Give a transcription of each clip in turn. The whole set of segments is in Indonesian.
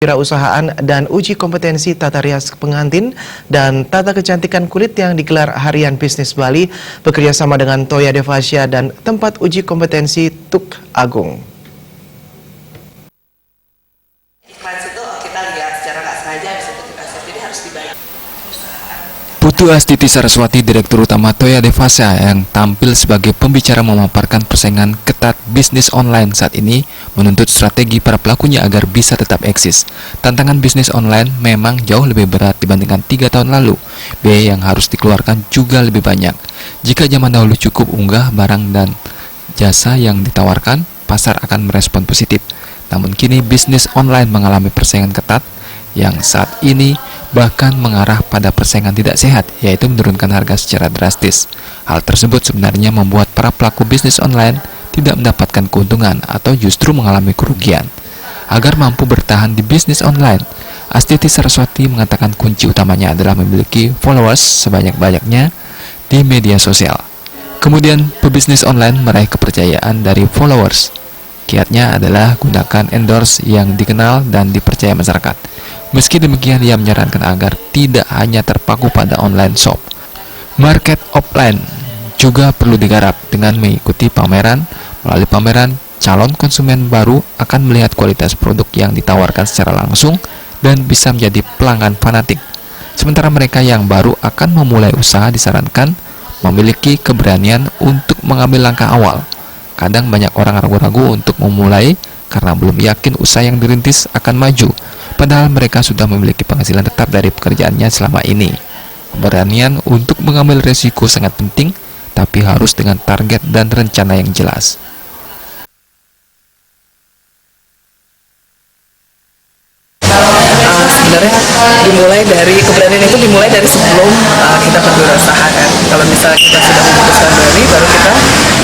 kewirausahaan dan uji kompetensi tata rias pengantin dan tata kecantikan kulit yang digelar Harian Bisnis Bali bekerjasama dengan Toya Devasya dan tempat uji kompetensi Tuk Agung. Iklan itu kita lihat secara nggak sengaja bisa terjadi, jadi harus dibayar. Putu Astiti Saraswati, Direktur Utama Toya Devasya yang tampil sebagai pembicara memaparkan persaingan ketat bisnis online saat ini, menuntut strategi para pelakunya agar bisa tetap eksis. Tantangan bisnis online memang jauh lebih berat dibandingkan 3 tahun lalu. Biaya yang harus dikeluarkan juga lebih banyak. Jika zaman dahulu cukup unggah barang dan jasa yang ditawarkan, pasar akan merespon positif. Namun kini bisnis online mengalami persaingan ketat yang saat ini bahkan mengarah pada persaingan tidak sehat, yaitu menurunkan harga secara drastis. Hal tersebut sebenarnya membuat para pelaku bisnis online tidak mendapatkan keuntungan atau justru mengalami kerugian. Agar mampu bertahan di bisnis online, Astiti Saraswati mengatakan kunci utamanya adalah memiliki followers sebanyak-banyaknya di media sosial. Kemudian, pebisnis online meraih kepercayaan dari followers. Kiatnya adalah gunakan endorse yang dikenal dan dipercaya masyarakat. Meski demikian, ia menyarankan agar tidak hanya terpaku pada online shop. Market offline juga perlu digarap dengan mengikuti pameran. Melalui pameran, calon konsumen baru akan melihat kualitas produk yang ditawarkan secara langsung dan bisa menjadi pelanggan fanatik. Sementara mereka yang baru akan memulai usaha disarankan memiliki keberanian untuk mengambil langkah awal. Kadang banyak orang ragu-ragu untuk memulai karena belum yakin usaha yang dirintis akan maju, padahal mereka sudah memiliki penghasilan tetap dari pekerjaannya selama ini. Keberanian untuk mengambil resiko sangat penting, tapi harus dengan target dan rencana yang jelas. Sebenarnya dimulai dari keberanian itu dimulai dari sebelum kita berwirausaha kan. Kalau misalnya kita sudah memutuskan berani, baru kita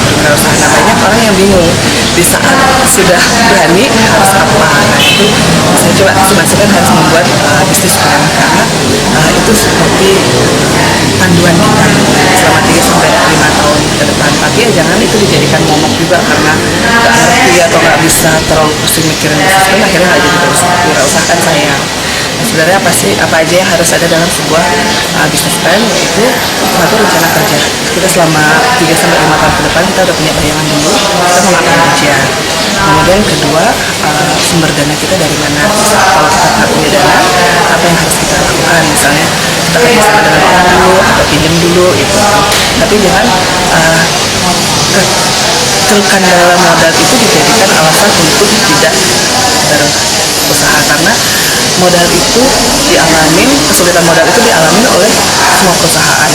berwirausaha. Nah, banyak orang yang bingung di saat sudah berani harus apa. Nah, itu saya coba masukkan harus membuat bisnis plan, karena itu seperti panduan kita selama 3-5 tahun ke depan. Tapi ya jangan itu dijadikan momok juga, karena nggak ngerti atau nggak bisa terlalu pusing mikirin bisnis plan, akhirnya nggak jadi berwirausaha kan saya. Sebenarnya apa aja yang harus ada dalam sebuah bisnis plan, yaitu satu, rencana kerja. Kita selama 3-5 tahun ke depan kita udah punya bayangan dulu kita mau ngapain aja. Kemudian kedua, sumber dana kita dari mana. Kalau kita nggak punya dana, apa yang harus kita lakukan? Misalnya kita kerjasama dengan orang dulu atau pinjam dulu gitu. Tapi jangan kekandala modal itu dijadikan alasan untuk tidak berusaha, karena modal itu kesulitan modal itu dialamin oleh semua perusahaan,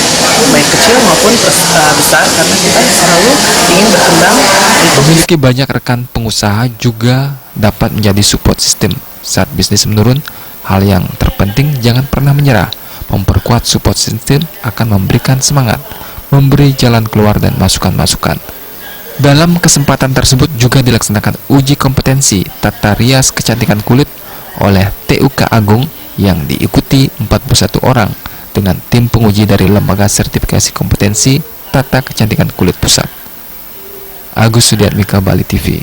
baik kecil maupun besar, karena kita selalu ingin berkembang. Memiliki banyak rekan pengusaha juga dapat menjadi support system saat bisnis menurun. Hal yang terpenting, jangan pernah menyerah. Memperkuat support system akan memberikan semangat, memberi jalan keluar dan masukan-masukan. Dalam kesempatan tersebut juga dilaksanakan uji kompetensi tata rias kecantikan kulit oleh TUK Agung yang diikuti 41 orang dengan tim penguji dari Lembaga Sertifikasi Kompetensi Tata Kecantikan Kulit Pusat. Agus Sudiatmika, Bali TV.